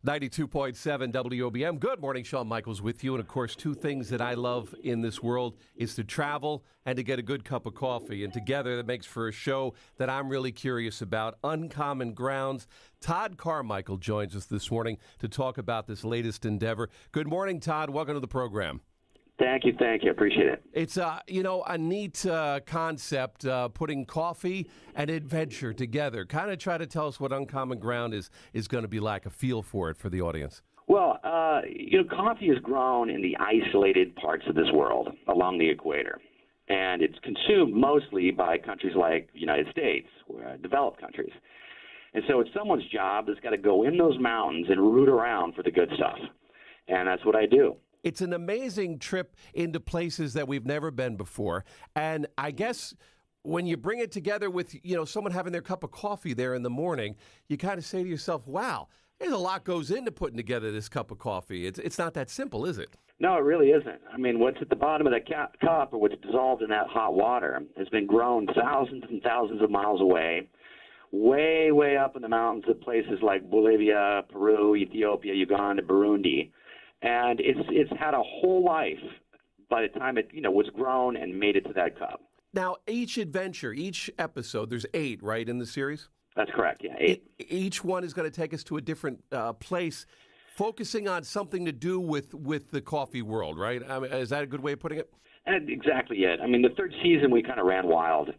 92.7 WOBM. Good morning, Shawn Michaels with you. And, of course, two things that I love in this world is to travel and to get a good cup of coffee. And together that makes for a show that I'm really curious about, Uncommon Grounds. Todd Carmichael joins us this morning to talk about this latest endeavor. Good morning, Todd. Welcome to the program. Thank you. I appreciate it. It's, a neat concept, putting coffee and adventure together. Kind of try to tell us what Uncommon Ground is going to be like, a feel for it for the audience. Well, coffee is grown in the isolated parts of this world along the equator. And it's consumed mostly by countries like the United States, developed countries. And so it's someone's job that's got to go in those mountains and root around for the good stuff. And that's what I do. It's an amazing trip into places that we've never been before. And I guess when you bring it together with, someone having their cup of coffee there in the morning, you kind of say to yourself, wow, there's a lot goes into putting together this cup of coffee. It's not that simple, is it? No, it really isn't. I mean, what's at the bottom of that cup or what's dissolved in that hot water has been grown thousands and thousands of miles away, way, way up in the mountains of places like Bolivia, Peru, Ethiopia, Uganda, Burundi. And it's had a whole life by the time it was grown and made it to that cup. Now, each adventure, each episode, there's 8, right, in the series? That's correct, yeah, 8. Each one is going to take us to a different place, focusing on something to do with the coffee world, right? I mean, is that a good way of putting it? And exactly it. I mean, the third season we kind of ran wild.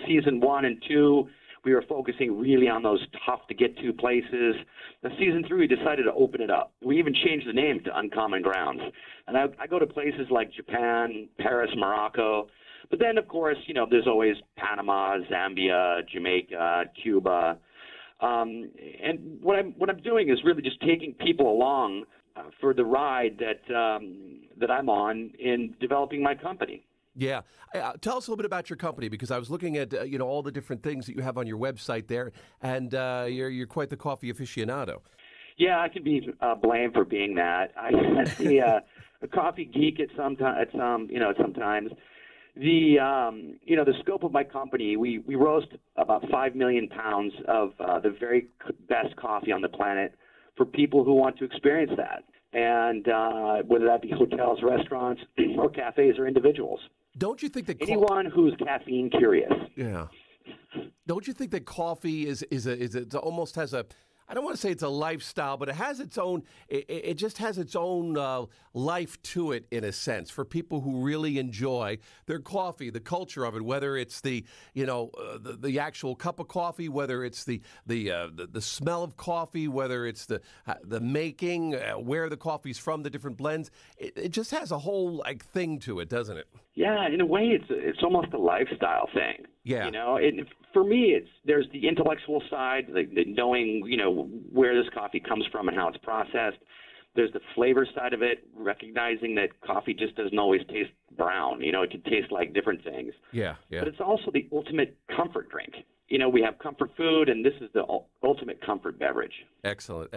Season 1 and 2, we were focusing really on those tough-to-get-to places. The season 3, we decided to open it up. We even changed the name to Uncommon Grounds. And I go to places like Japan, Paris, Morocco. But then, of course, there's always Panama, Zambia, Jamaica, Cuba. And what I'm doing is really just taking people along for the ride that I'm on in developing my company. Yeah. Tell us a little bit about your company, because I was looking at, all the different things that you have on your website there, and you're quite the coffee aficionado. Yeah, I can be blamed for being that. I'm a coffee geek at sometimes. The scope of my company, we roast about 5 million pounds of the very best coffee on the planet for people who want to experience that. And whether that be hotels, restaurants, or cafes or individuals. Don't you think that anyone who's caffeine curious? Yeah. Don't you think that coffee is it almost has a, I don't want to say it's a lifestyle, but it has its own. It just has its own life to it, in a sense, for people who really enjoy their coffee, the culture of it. Whether it's the actual cup of coffee, whether it's the smell of coffee, whether it's the making, where the coffee's from, the different blends. It just has a whole thing to it, doesn't it? Yeah, in a way, it's almost a lifestyle thing. Yeah. For me, there's the intellectual side, the knowing, where this coffee comes from and how it's processed. There's the flavor side of it, recognizing that coffee just doesn't always taste brown. It can taste like different things. Yeah. But it's also the ultimate comfort drink. We have comfort food, and this is the ultimate comfort beverage. Excellent.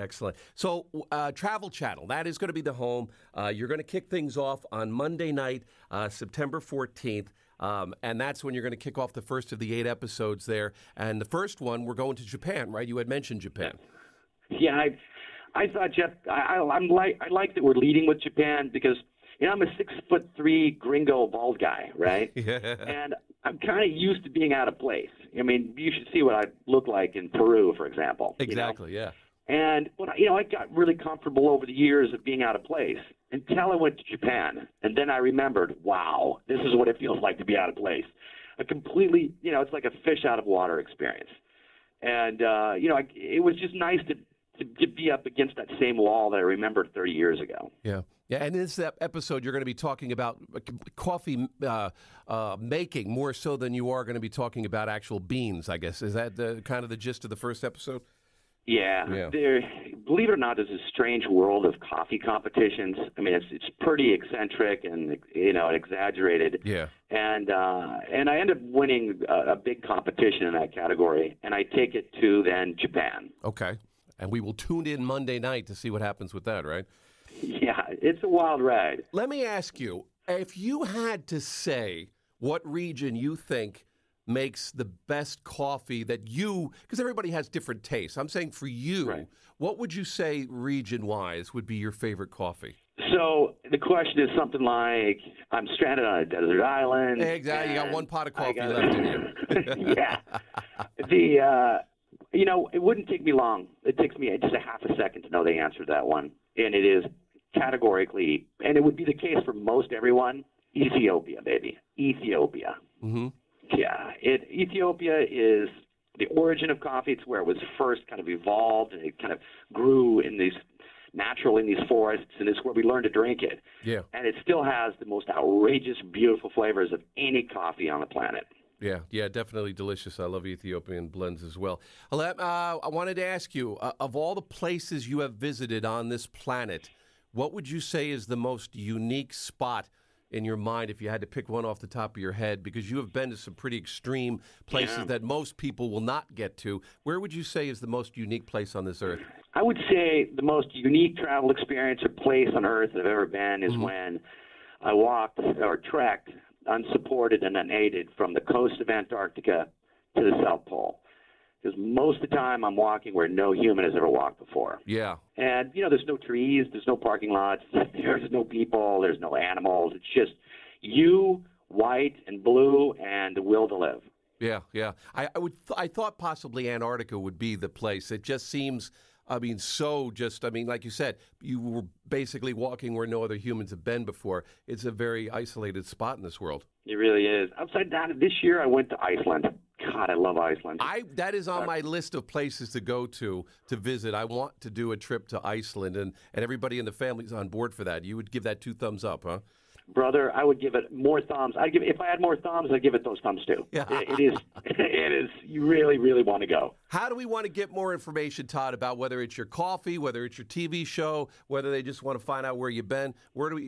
So, Travel Channel, that is going to be the home. You're going to kick things off on Monday night, September 14th. And that's when you're going to kick off the first of the 8 episodes there. And the first one, we're going to Japan, right? You had mentioned Japan. Yeah, I thought, Jeff, I like that we're leading with Japan because, I'm a 6'3" gringo bald guy, right? Yeah. And I'm kind of used to being out of place. I mean, you should see what I look like in Peru, for example. Exactly, yeah. And I got really comfortable over the years of being out of place until I went to Japan. And then I remembered, wow, this is what it feels like to be out of place. A completely, it's like a fish out of water experience. And, it was just nice to be up against that same wall that I remembered 30 years ago. Yeah. Yeah, and in this episode, you're going to be talking about coffee making more so than you are going to be talking about actual beans, I guess. Is that kind of the gist of the first episode? Yeah. Believe it or not, there's a strange world of coffee competitions. I mean, it's pretty eccentric and exaggerated. Yeah. And I end up winning a big competition in that category, and I take it to then Japan. Okay. And we will tune in Monday night to see what happens with that, right? Yeah, it's a wild ride. Let me ask you, if you had to say what region you think makes the best coffee that you, because everybody has different tastes. I'm saying for you, Right. what would you say region-wise would be your favorite coffee? So the question is something like, I'm stranded on a desert island. Exactly. You got one pot of coffee gotta- left in you. Yeah. It wouldn't take me long. It takes me just a half a second to know the answer to that one. And it is categorically, and it would be the case for most everyone, Ethiopia, baby. Ethiopia. Mm-hmm. Yeah. Ethiopia is the origin of coffee. It's where it was first kind of evolved, and it kind of grew in these forests, and it's where we learned to drink it. Yeah. And it still has the most outrageous, beautiful flavors of any coffee on the planet. Yeah, definitely delicious. I love Ethiopian blends as well. I wanted to ask you, of all the places you have visited on this planet, what would you say is the most unique spot in your mind if you had to pick one off the top of your head? Because you have been to some pretty extreme places that most people will not get to. Where would you say is the most unique place on this earth? I would say the most unique travel experience or place on earth that I've ever been is when I walked or trekked unsupported and unaided from the coast of Antarctica to the South Pole. Because most of the time I'm walking where no human has ever walked before. Yeah. And, there's no trees, there's no parking lots, there's no people, there's no animals. It's just you, white and blue, and the will to live. Yeah. I thought possibly Antarctica would be the place. It just seems, like you said, you were basically walking where no other humans have been before. It's a very isolated spot in this world. It really is. Outside that, this year I went to Iceland. God, I love Iceland. That is on my list of places to go to visit. I want to do a trip to Iceland, and everybody in the family's on board for that. You would give that 2 thumbs up, huh? Brother, I would give it more thumbs. If I had more thumbs, I'd give it those thumbs too. Yeah. It is. You really, really want to go. How do we want to get more information, Todd, about whether it's your coffee, whether it's your TV show, whether they just want to find out where you've been?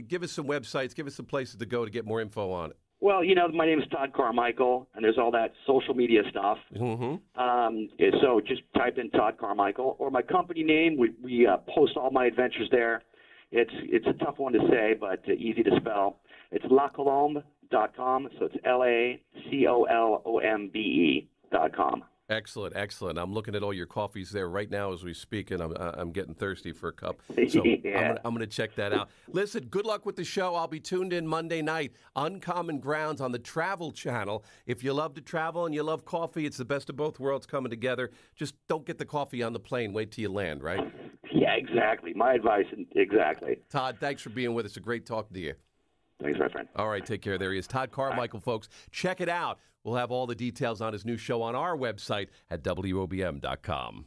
Give us some websites, give us some places to go to get more info on it. Well, my name is Todd Carmichael, and there's all that social media stuff. Mm-hmm. So just type in Todd Carmichael, or my company name. We post all my adventures there. It's a tough one to say, but easy to spell. It's lacolombe.com, so it's LACOLOMBE.com. Excellent. I'm looking at all your coffees there right now as we speak, and I'm getting thirsty for a cup. So Yeah. I'm going to check that out. Listen, good luck with the show. I'll be tuned in Monday night, Uncommon Grounds on the Travel Channel. If you love to travel and you love coffee, it's the best of both worlds coming together. Just don't get the coffee on the plane. Wait till you land, right? Yeah, exactly. My advice, exactly. Todd, thanks for being with us. A great talking to you. Thanks, my friend. All right, take care. There he is, Todd Carmichael, folks. Check it out. We'll have all the details on his new show on our website at WOBM.com.